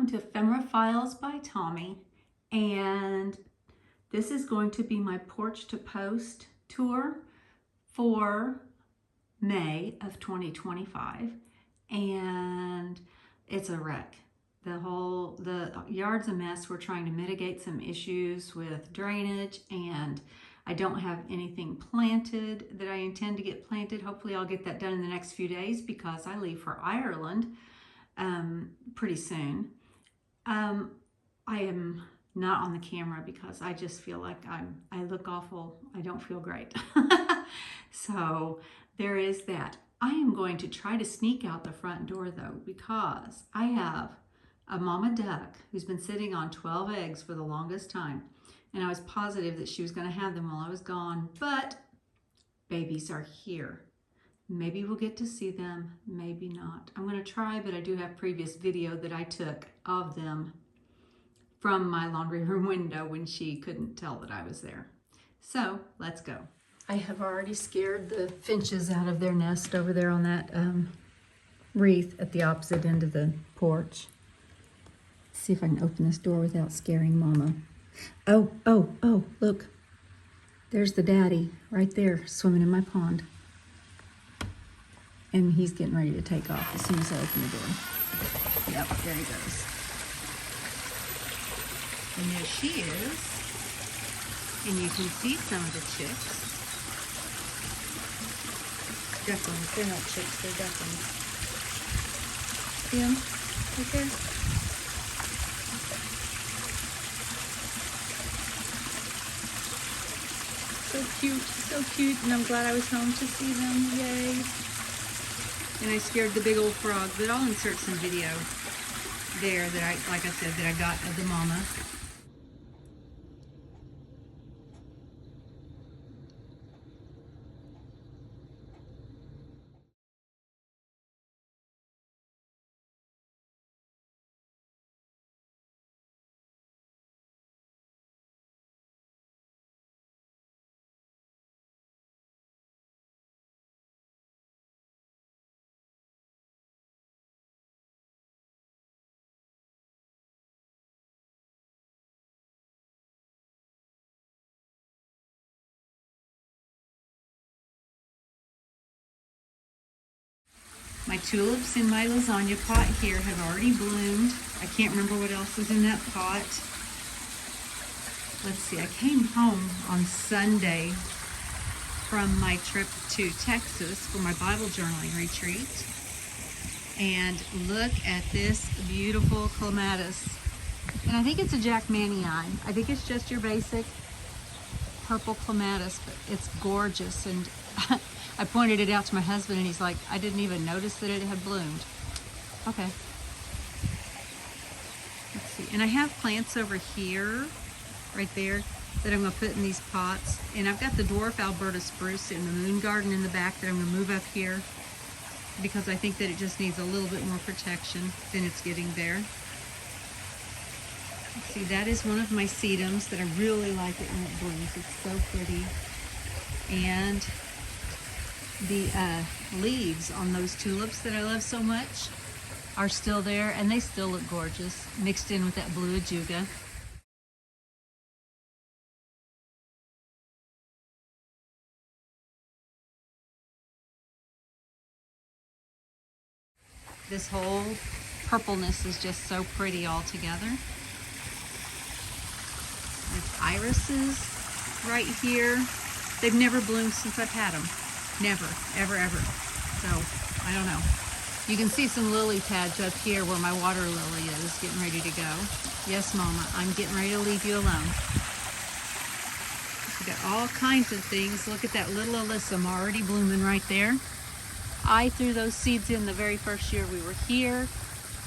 to Ephemera Files by Tommy, and this is going to be my Porch to Post tour for May of 2025, and it's a wreck. The yard's a mess. We're trying to mitigate some issues with drainage, and I don't have anything planted that I intend to get planted. Hopefully I'll get that done in the next few days because I leave for Ireland pretty soon. I am not on the camera because I just feel like I look awful. I don't feel great. So there is that. I am going to try to sneak out the front door though, because I have a mama duck who's been sitting on 12 eggs for the longest time. And I was positive that she was going to have them while I was gone, but babies are here. Maybe we'll get to see them, maybe not. I'm going to try, but I do have previous video that I took of them from my laundry room window when she couldn't tell that I was there. So let's go. I have already scared the finches out of their nest over there on that wreath at the opposite end of the porch. Let's see if I can open this door without scaring Mama. Oh, look. There's the daddy right there swimming in my pond. And he's getting ready to take off as soon as I open the door. Yep, there he goes. And there she is. And you can see some of the chicks. Ducklings. They're not chicks, they're ducklings. See them? Right there? So cute, and I'm glad I was home to see them, yay. And I scared the big old frog, but I'll insert some video there that like I said, that I got of the mama. My tulips in my lasagna pot here have already bloomed. I can't remember what else is in that pot. Let's see, I came home on Sunday from my trip to Texas for my Bible journaling retreat. And look at this beautiful clematis. And I think it's a Jackmanii. I think it's just your basic purple clematis, but it's gorgeous. And I pointed it out to my husband and he's like, I didn't even notice that it had bloomed. Okay. Let's see. And I have plants over here, right there, that I'm going to put in these pots. And I've got the dwarf Alberta spruce in the moon garden in the back that I'm going to move up here because I think that it just needs a little bit more protection than it's getting there. Let's see, that is one of my sedums that I really like it when it blooms. It's so pretty. And the leaves on those tulips that I love so much are still there, and they still look gorgeous, mixed in with that blue ajuga. This whole purpleness is just so pretty all together. There's irises right here. They've never bloomed since I've had them. Never, ever, ever. So, I don't know. You can see some lily pads up here where my water lily is getting ready to go. Yes, Mama, I'm getting ready to leave you alone. We got all kinds of things. Look at that little alyssum already blooming right there. I threw those seeds in the very first year we were here.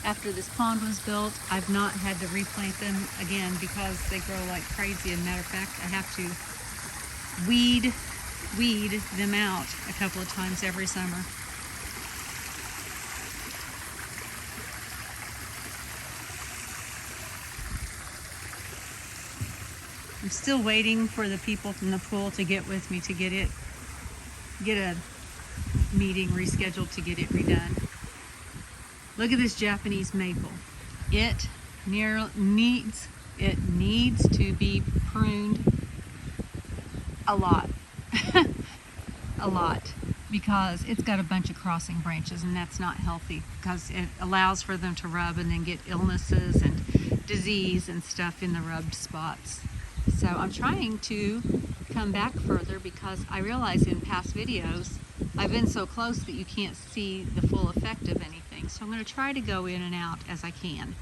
After this pond was built, I've not had to replant them again because they grow like crazy. As a matter of fact, I have to weed them out a couple of times every summer. I'm still waiting for the people from the pool to get with me to get a meeting rescheduled to get it redone. Look at this Japanese maple. It It needs to be pruned a lot. A lot, because it's got a bunch of crossing branches, and that's not healthy because it allows for them to rub and then get illnesses and disease and stuff in the rubbed spots. So I'm trying to come back further because I realize in past videos I've been so close that you can't see the full effect of anything. So I'm going to try to go in and out as I can.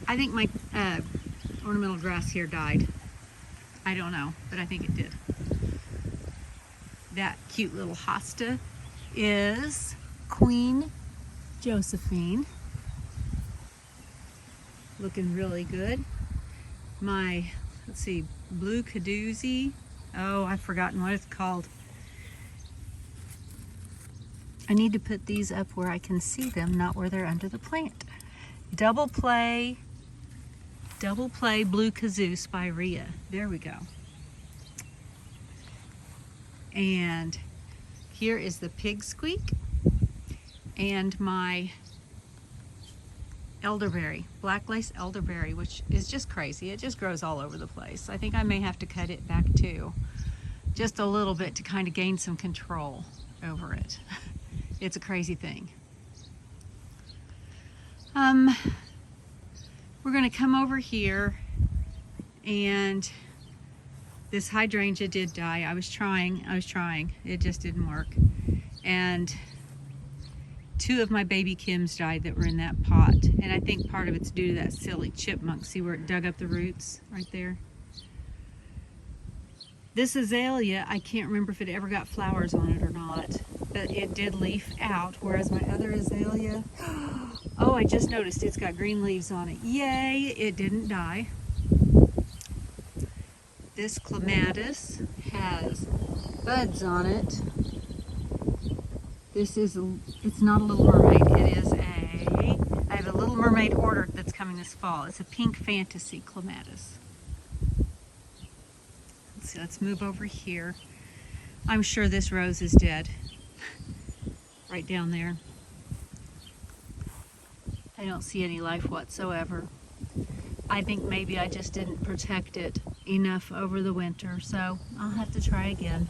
I think my ornamental grass here died. I don't know, but I think it did. That cute little hosta is Queen Josephine. Looking really good. My, let's see, blue caduceus. Oh, I've forgotten what it's called. I need to put these up where I can see them, not where they're under the plant. Double play blue caduceus by Rhea. There we go. And here is the pig squeak and my elderberry, black lace elderberry, which is just crazy. It just grows all over the place. I think I may have to cut it back too, just a little bit to kind of gain some control over it. It's a crazy thing. We're going to come over here, and this hydrangea did die. I was trying. It just didn't work. And 2 of my baby Kims died that were in that pot. And I think part of it's due to that silly chipmunk. See where it dug up the roots right there? This azalea, I can't remember if it ever got flowers on it or not, but it did leaf out, whereas my other azalea, oh, I just noticed it's got green leaves on it. Yay, it didn't die. This clematis has buds on it. This is, it's not a Little Mermaid, it is I have a Little Mermaid ordered that's coming this fall. It's a pink fantasy clematis. Let's see, let's move over here. I'm sure this rose is dead. Right down there. I don't see any life whatsoever. I think maybe I just didn't protect it enough over the winter, so I'll have to try again.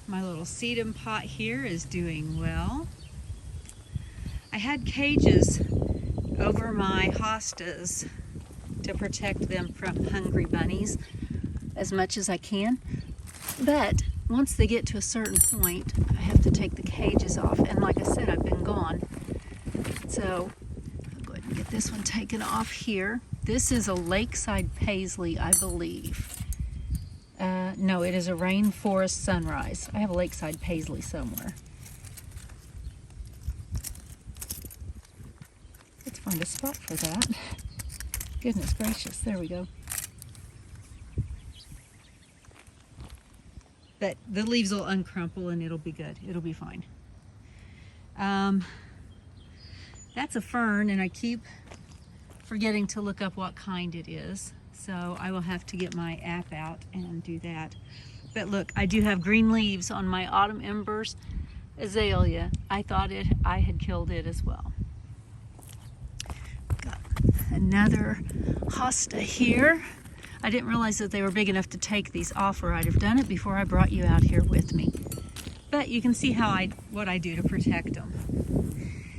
My little sedum pot here is doing well. I had cages over my hostas to protect them from hungry bunnies as much as I can, but once they get to a certain point, I have to take the cages off, and like I said, I've been gone. So I'll go ahead and get this one taken off here. This is a Lakeside Paisley, I believe. No, it is a Rainforest Sunrise. I have a Lakeside Paisley somewhere. Let's find a spot for that. Goodness gracious, there we go. But the leaves will uncrumple and it'll be good. It'll be fine. That's a fern, and I keep forgetting to look up what kind it is. So I will have to get my app out and do that. But look, I do have green leaves on my Autumn Embers azalea. I thought I had killed it as well. Got another hosta here. I didn't realize that they were big enough to take these off, or I'd have done it before I brought you out here with me. But you can see what I do to protect them.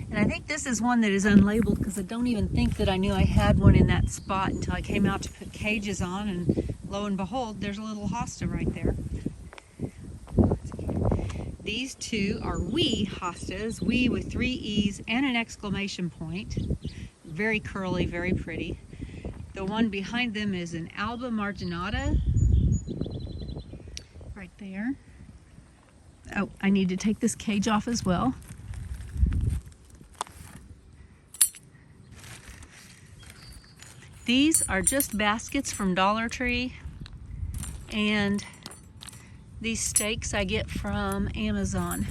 And I think this is one that is unlabeled because I don't even think that I knew I had one in that spot until I came out to put cages on, and lo and behold, there's a little hosta right there. These 2 are wee hostas, wee with 3 E's and an exclamation point. Very curly, very pretty. The one behind them is an Alba Marginata, right there. Oh, I need to take this cage off as well. These are just baskets from Dollar Tree, and these stakes I get from Amazon,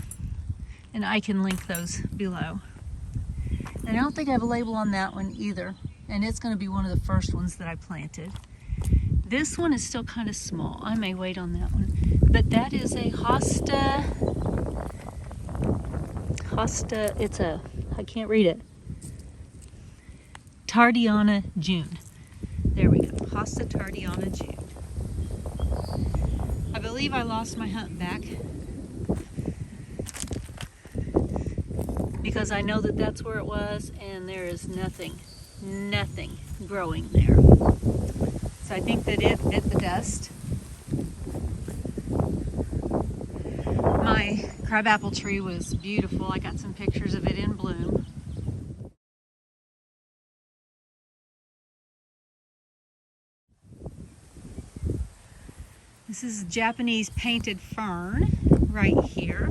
and I can link those below. And I don't think I have a label on that one either, and it's going to be one of the first ones that I planted. This one is still kind of small. I may wait on that one, but that is a hosta. It's a I can't read it. Tardiana June. There we go. Hosta Tardiana June. I believe I lost my humpback because I know that that's where it was, and there is nothing growing there. So I think that it bit the dust. My crabapple tree was beautiful. I got some pictures of it in bloom. This is Japanese painted fern right here.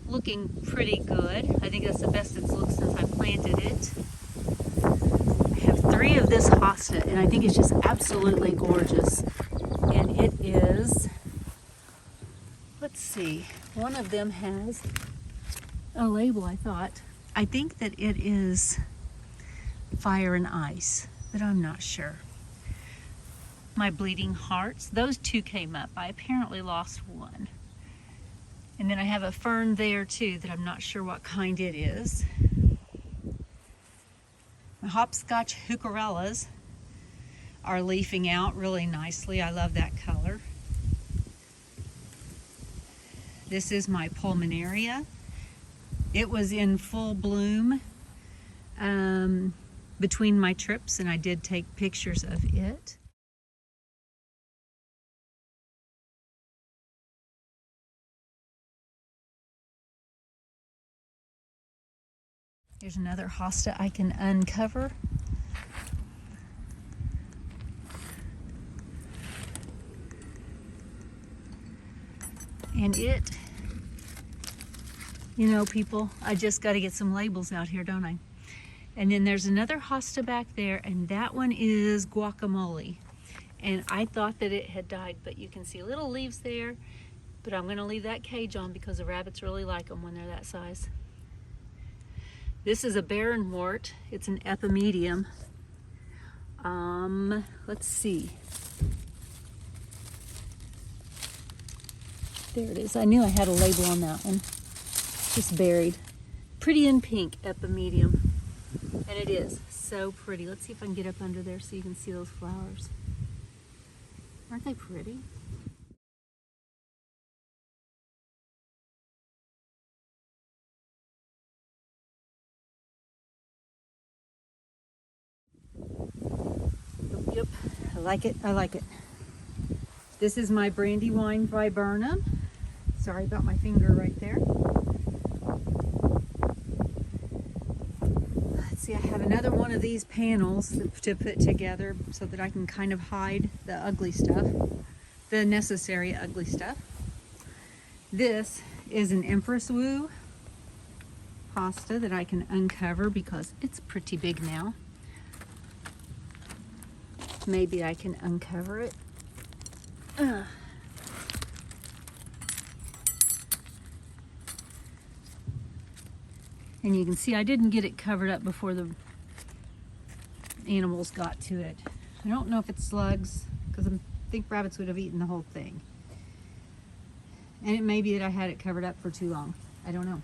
Looking pretty good. I think that's the best it's looked since I planted it. I have 3 of this hosta, and I think it's just absolutely gorgeous. And it is, let's see, one of them has a label, I thought. I think that it is Fire and Ice, but I'm not sure. My bleeding hearts, those 2 came up. I apparently lost one. And then I have a fern there too that I'm not sure what kind it is. My hopscotch heucherellas are leafing out really nicely. I love that color. This is my pulmonaria. It was in full bloom between my trips, and I did take pictures of it. Here's another hosta I can uncover. And it, you know, people, I just got to get some labels out here, don't I? And then there's another hosta back there, and that one is guacamole. And I thought that it had died, but you can see little leaves there. But I'm going to leave that cage on because the rabbits really like them when they're that size. This is a barren wort. It's an epimedium. Let's see. There it is. I knew I had a label on that one. Just buried. Pretty in pink epimedium. And it is so pretty. Let's see if I can get up under there so you can see those flowers. Aren't they pretty? Yep, I like it. I like it. This is my brandywine viburnum. Sorry about my finger right there. Let's see, I have another one of these panels to put together so that I can kind of hide the ugly stuff, the necessary ugly stuff. This is an Empress Wu hosta that I can uncover because it's pretty big now. Maybe I can uncover it. And you can see I didn't get it covered up before the animals got to it. I don't know if it's slugs because I think rabbits would have eaten the whole thing. And it may be that I had it covered up for too long. I don't know.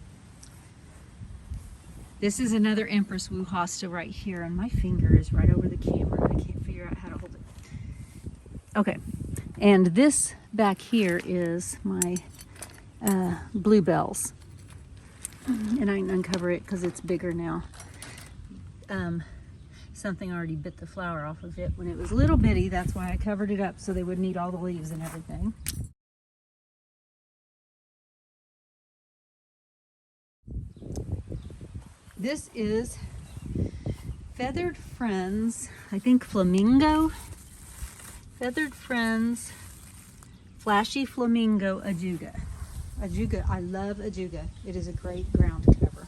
This is another Empress Wu hosta right here, and my finger is right over the camera. I can't figure out how to hold it. Okay, and this back here is my bluebells. And I can uncover it because it's bigger now. Something already bit the flower off of it when it was little bitty. That's why I covered it up so they wouldn't eat all the leaves and everything. This is Feathered Friends, I think flamingo. Feathered Friends, Flashy Flamingo Ajuga. Ajuga, I love Ajuga. It is a great ground cover.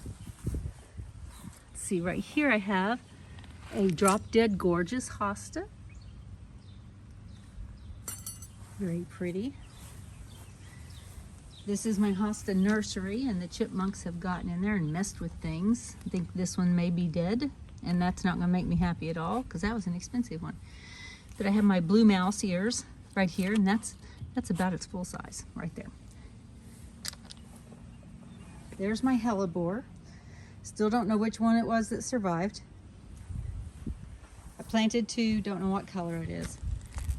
Let's see, right here I have a Drop Dead Gorgeous hosta. Very pretty. This is my hosta nursery, and the chipmunks have gotten in there and messed with things. I think this one may be dead, and that's not going to make me happy at all because that was an expensive one. But I have my blue mouse ears right here, and that's about its full size right there. There's my hellebore. Still don't know which one it was that survived. I planted 2, don't know what color it is.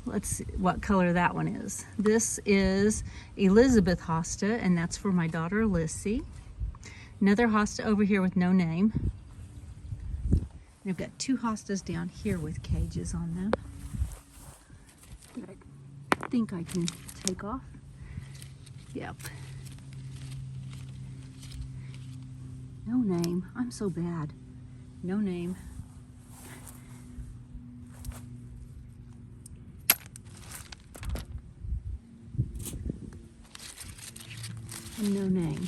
Let's see what color that one is. This is Elizabeth hosta, and that's for my daughter Lissy. Another hosta over here with no name. And I've got 2 hostas down here with cages on them that I think I can take off. Yep. No name. I'm so bad. No name. And no name.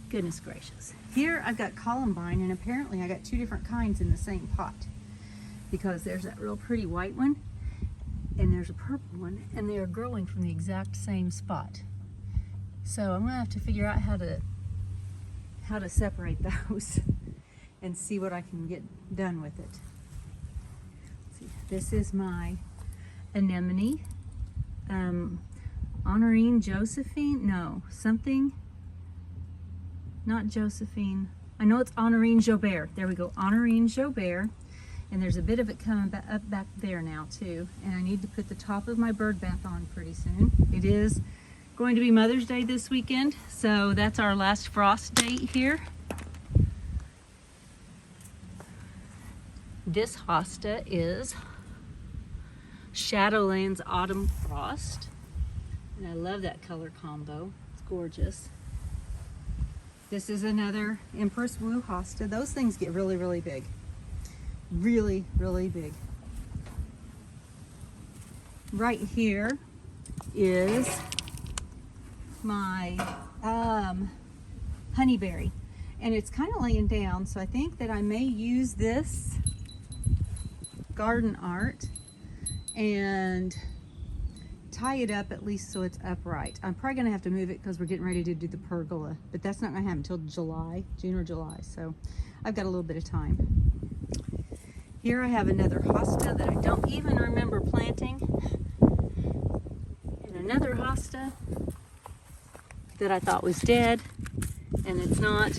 Goodness gracious. Here I've got columbine, and apparently I got 2 different kinds in the same pot, because there's that real pretty white one and there's a purple one, and they are growing from the exact same spot. So I'm gonna have to figure out how to separate those and see what I can get done with it. Let's see. This is my anemone. Honorine Josephine? No, something. Not Josephine. I know it's Honorine Jobert. There we go, Honorine Jobert. And there's a bit of it coming up back there now too. And I need to put the top of my bird bath on pretty soon. It is going to be Mother's Day this weekend, so that's our last frost date here. This hosta is Shadowlands Autumn Frost. And I love that color combo. It's gorgeous. This is another Empress Wu hosta. Those things get really, really big. Really, really big. Right here is my honeyberry. And it's kind of laying down, so I think that I may use this garden art and tie it up at least so it's upright. I'm probably gonna have to move it because we're getting ready to do the pergola, but that's not gonna happen until July, June or July, so I've got a little bit of time. Here I have another hosta that I don't even remember planting, and another hosta that I thought was dead, and it's not.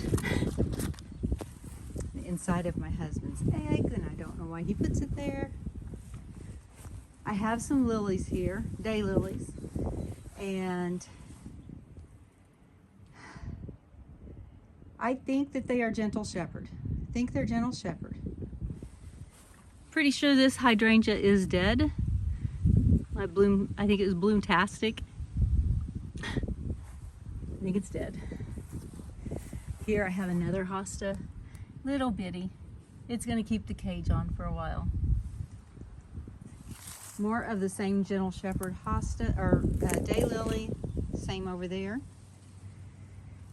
The inside of my husband's egg, and I don't know why he puts it there. I have some lilies here, day lilies, and I think that they are gentle shepherd. I think they're gentle shepherd. Pretty sure this hydrangea is dead. I think it was bloomtastic. I think it's dead. Here I have another hosta, little bitty. It's gonna keep the cage on for a while. More of the same gentle shepherd hosta, or daylily, same over there.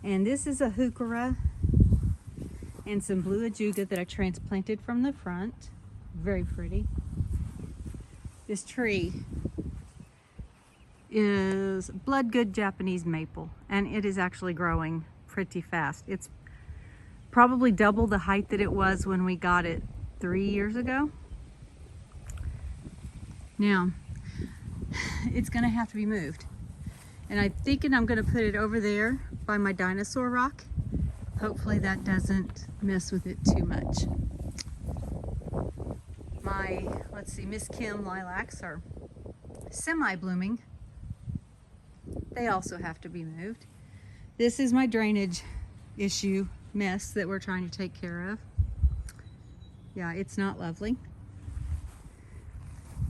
And this is a heuchera and some blue ajuga that I transplanted from the front. Very pretty. This tree is blood-good Japanese maple, and it is actually growing pretty fast. It's probably double the height that it was when we got it 3 years ago. Now, it's gonna have to be moved. And I'm thinking I'm gonna put it over there by my dinosaur rock. Hopefully that doesn't mess with it too much. My, let's see, Miss Kim lilacs are semi-blooming. They also have to be moved. This is my drainage issue mess that we're trying to take care of. Yeah, it's not lovely,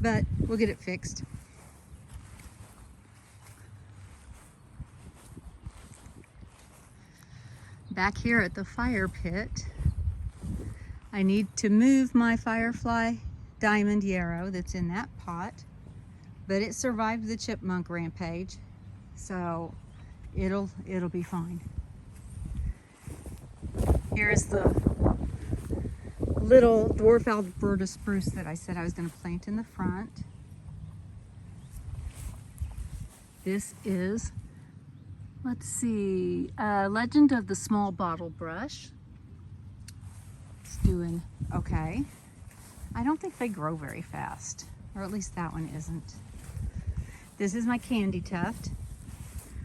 but we'll get it fixed. Back here at the fire pit, I need to move my firefly diamond yarrow that's in that pot, but it survived the chipmunk rampage, so it'll be fine. Here's the little dwarf Alberta spruce that I said I was going to plant in the front. This is, let's see, Legend of the Small Bottle Brush. It's doing okay. I don't think they grow very fast, or at least that one isn't. This is my candy tuft.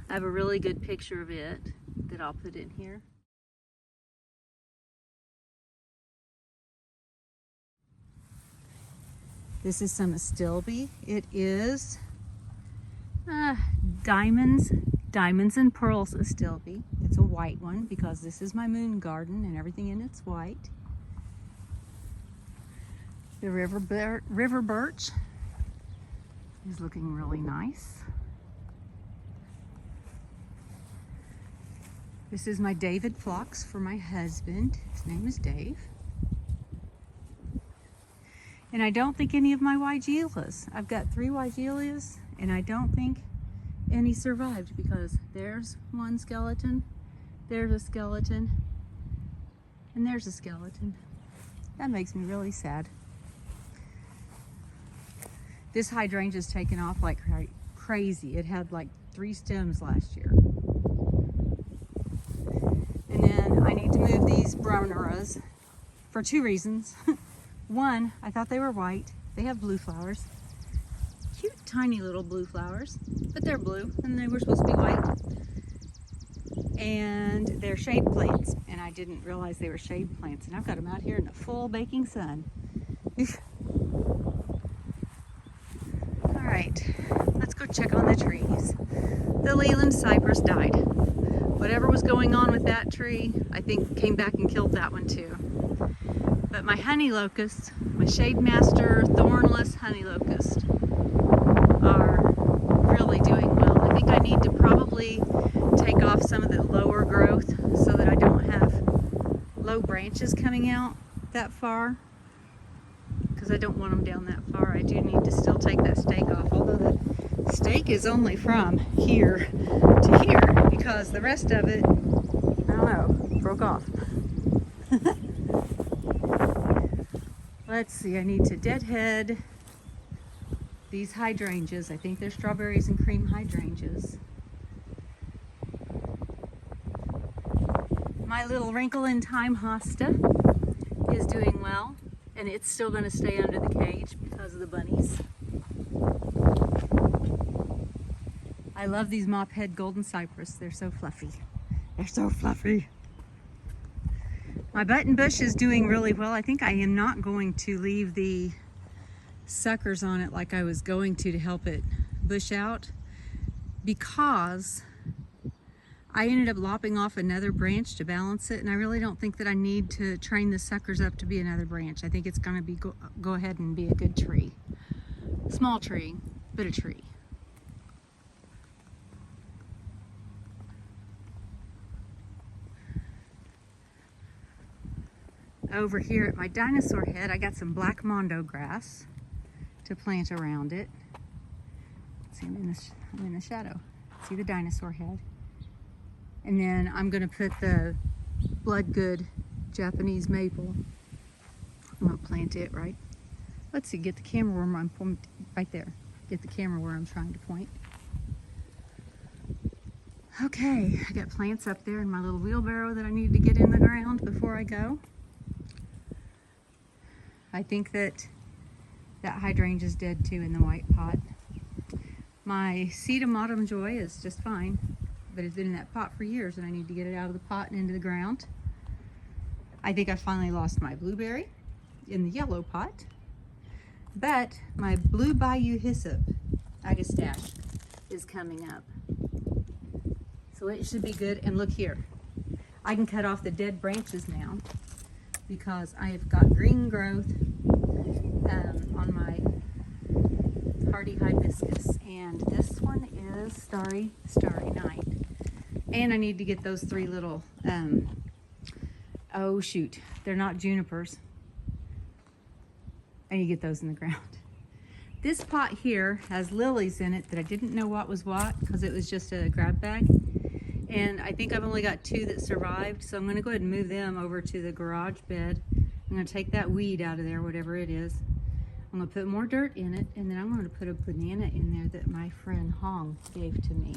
I have a really good picture of it that I'll put in here. This is some Astilbe. It is diamonds and pearls Astilbe. It's a white one because this is my moon garden and everything in it's white. The river birch is looking really nice. This is my David phlox for my husband. His name is Dave. And I don't think any of my Weigelas. I've got 3 Weigelas and I don't think any survived because there's one skeleton, there's a skeleton, and there's a skeleton. That makes me really sad. This hydrangea's taken off like crazy. It had like 3 stems last year. And then I need to move these Broneras for 2 reasons. One, I thought they were white. They have blue flowers. Cute, tiny little blue flowers, but they're blue and they were supposed to be white. And they're shade plants, and I didn't realize they were shade plants, and I've got them out here in the full baking sun. All right, let's go check on the trees. The Leland cypress died. Whatever was going on with that tree, I think came back and killed that one too. But my honey locust, my Shade Master thornless honey locust, are really doing well. I think I need to probably take off some of the lower growth so that I don't have low branches coming out that far, because I don't want them down that far. I do need to still take that stake off, although the stake is only from here to here because the rest of it, I don't know, broke off. Let's see, I need to deadhead these hydrangeas. I think they're strawberries and cream hydrangeas. My little Wrinkle in Time hosta is doing well, and it's still going to stay under the cage because of the bunnies. I love these mop head golden cypress. They're so fluffy. They're so fluffy. My button bush is doing really well. I think I am not going to leave the suckers on it like I was going to help it bush out, because I ended up lopping off another branch to balance it, and I really don't think that I need to train the suckers up to be another branch. I think it's going to be go ahead and be a good tree. Small tree, but a tree. Over here at my dinosaur head, I got some black mondo grass to plant around it. See, I'm in the shadow. See the dinosaur head. And then I'm going to put the Bloodgood Japanese maple. I'm going to plant it right. Let's see, get the camera where I'm pointing, right there. Get the camera where I'm trying to point. Okay, I got plants up there in my little wheelbarrow that I need to get in the ground before I go. I think that hydrangea's dead too in the white pot. My sedum autumn joy is just fine, but it's been in that pot for years and I need to get it out of the pot and into the ground. I think I finally lost my blueberry in the yellow pot, but my blue bayou hyssop agastache is coming up. So it should be good. And look here, I can cut off the dead branches now because I have got green growth on my hardy hibiscus, and this one is starry night. And I need to get those 3 little oh shoot, they're not junipers. I need to get those in the ground. This pot here has lilies in it that I didn't know what was what because it was just a grab bag, and I think I've only got 2 that survived, so I'm going to go ahead and move them over to the garage bed. I'm going to take that weed out of there, whatever it is. I'm going to put more dirt in it, and then I'm going to put a banana in there that my friend Hong gave to me,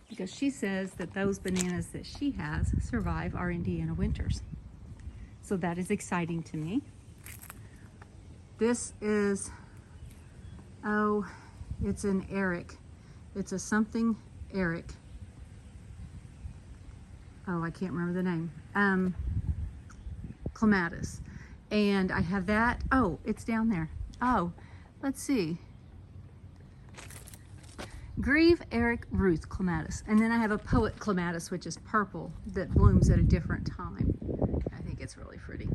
because she says that those bananas that she has survive our Indiana winters. So that is exciting to me. This is, oh, it's an Eric. It's a something Eric. Oh, I can't remember the name. Clematis. And I have that. Oh, it's down there. Oh, let's see. Grieve, Eric, Ruth clematis. And then I have a poet clematis, which is purple, that blooms at a different time. I think it's really pretty.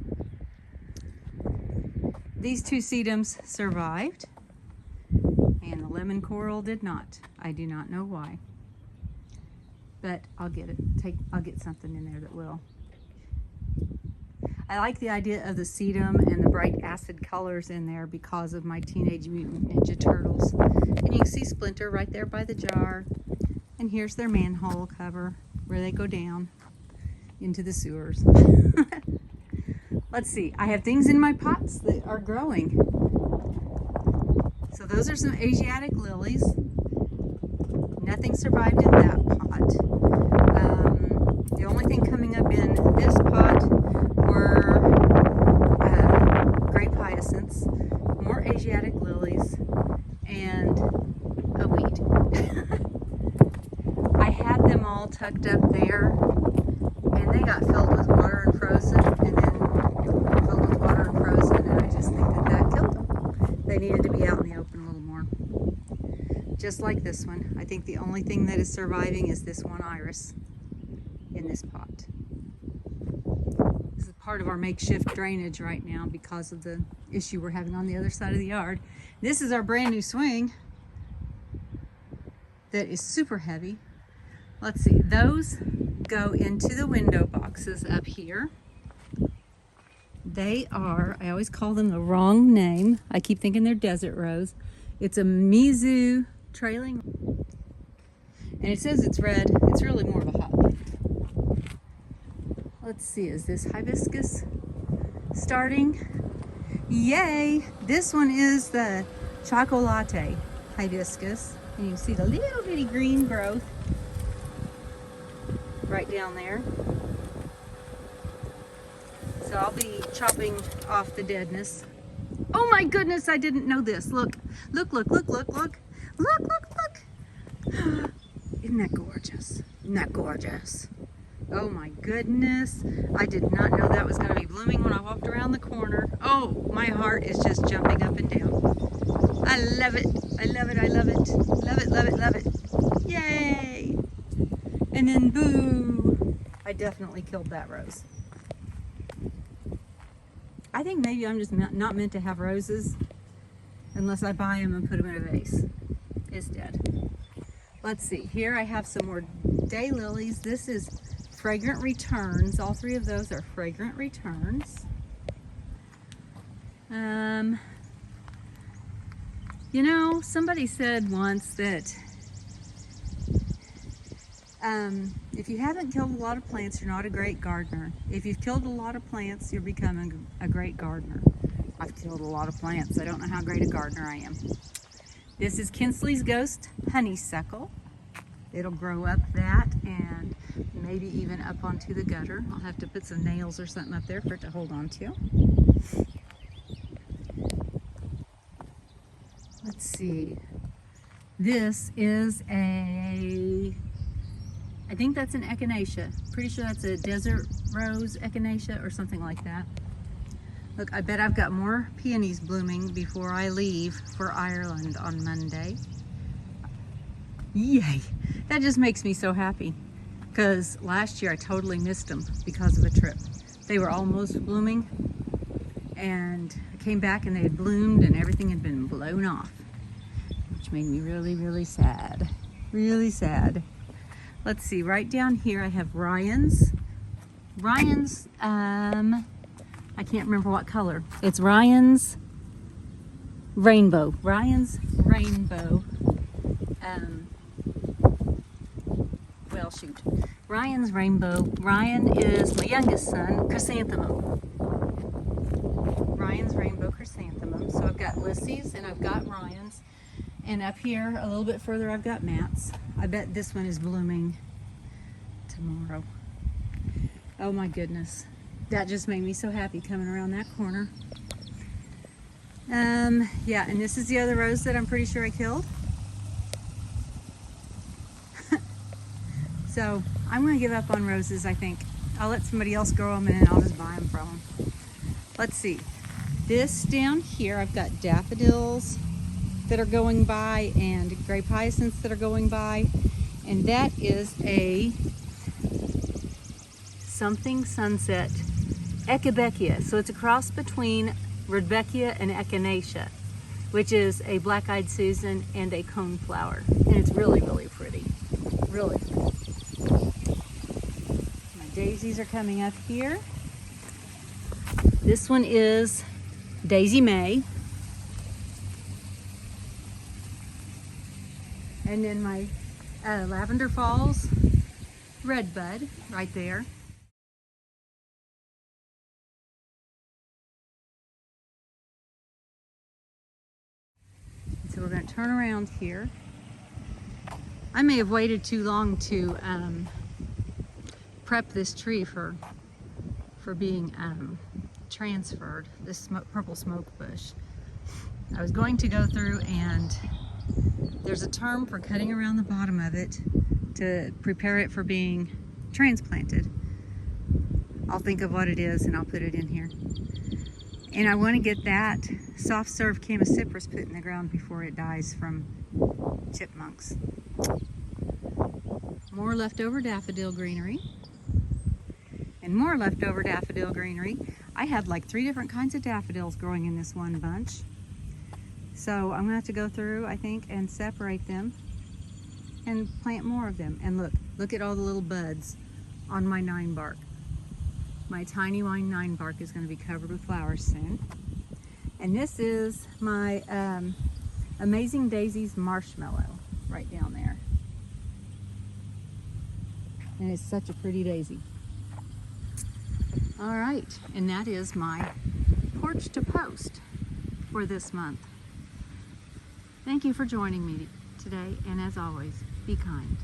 These two sedums survived, and the lemon coral did not. I do not know why, but I'll get it. I'll get something in there that will. I like the idea of the sedum and the bright acid colors in there because of my Teenage Mutant Ninja Turtles. And you can see Splinter right there by the jar. And here's their manhole cover where they go down into the sewers. Let's see, I have things in my pots that are growing. So those are some Asiatic lilies. Nothing survived in that pot. The only thing coming up in this pot were grape hyacinths, more Asiatic lilies, and a weed. I had them all tucked up there, and they got filled with water and frozen, and then filled with water and frozen, and I just think that killed them. They needed to be out in the open a little more. Just like this one. I think the only thing that is surviving is this one iris in this pot. This is part of our makeshift drainage right now because of the issue we're having on the other side of the yard. This is our brand new swing that is super heavy. Let's see, those go into the window boxes up here. They are, I always call them the wrong name. I keep thinking they're desert rose. It's a Mizu trailing, and it says it's red. It's really more of a hot pink. Let's see, is this hibiscus starting? Yay! This one is the chocolate hibiscus, and you can see the little bitty green growth right down there. So I'll be chopping off the deadness. Oh my goodness, I didn't know this. Look, look, look, look, look, look. Look, look, look. Isn't that gorgeous? Isn't that gorgeous? Oh my goodness. I did not know that was going to be blooming when I walked around the corner. Oh, my heart is just jumping up and down. I love it. I love it. I love it. Love it, love it, love it. Yay! And then boo! I definitely killed that rose. I think maybe I'm just not meant to have roses unless I buy them and put them in a vase. It's dead. Let's see, here I have some more daylilies. This is Fragrant Returns. All three of those are Fragrant Returns. You know, somebody said once that if you haven't killed a lot of plants, you're not a great gardener. If you've killed a lot of plants, you're becoming a great gardener. I've killed a lot of plants. I don't know how great a gardener I am. This is Kinsley's Ghost Honeysuckle. It'll grow up that and maybe even up onto the gutter. I'll have to put some nails or something up there for it to hold on to. Let's see. This is I think that's an echinacea. Pretty sure that's a desert rose echinacea or something like that. Look, I bet I've got more peonies blooming before I leave for Ireland on Monday. Yay! That just makes me so happy because last year I totally missed them because of a trip. They were almost blooming and I came back and they had bloomed and everything had been blown off, which made me really, really sad. Really sad. Let's see, right down here I have Ryan's. I can't remember what color. It's Ryan's Rainbow. Ryan's Rainbow. Well, shoot. Ryan's Rainbow. Ryan is my youngest son, chrysanthemum. Ryan's Rainbow chrysanthemum. So I've got Lissy's and I've got Ryan's. And up here, a little bit further, I've got Matt's. I bet this one is blooming tomorrow. Oh my goodness. That just made me so happy coming around that corner. Yeah, and this is the other rose that I'm pretty sure I killed. So I'm gonna give up on roses, I think. I'll let somebody else grow them and then I'll just buy them from them. let's see. This down here, I've got daffodils that are going by and grape hyacinths that are going by. And that is a something sunset echinacea. So it's a cross between Rudbeckia and echinacea, which is a black-eyed Susan and a coneflower. And it's really, really pretty. Really pretty. My daisies are coming up here. This one is Daisy May. And then my Lavender Falls Redbud right there. So we're going to turn around here. I may have waited too long to prep this tree for being transferred, this purple smoke bush. I was going to go through, and there's a term for cutting around the bottom of it to prepare it for being transplanted. I'll think of what it is and I'll put it in here. And I want to get that soft serve Chamaecyparis put in the ground before it dies from chipmunks. More leftover daffodil greenery. And more leftover daffodil greenery. I had like 3 different kinds of daffodils growing in this one bunch. So I'm gonna have to go through, I think, and separate them and plant more of them. And look at all the little buds on my 9 bark. My tiny wine 9 bark is gonna be covered with flowers soon. And this is my Amazing Daisies marshmallow right down there. And it's such a pretty daisy. All right, and that is my porch to post for this month. Thank you for joining me today, and as always, be kind.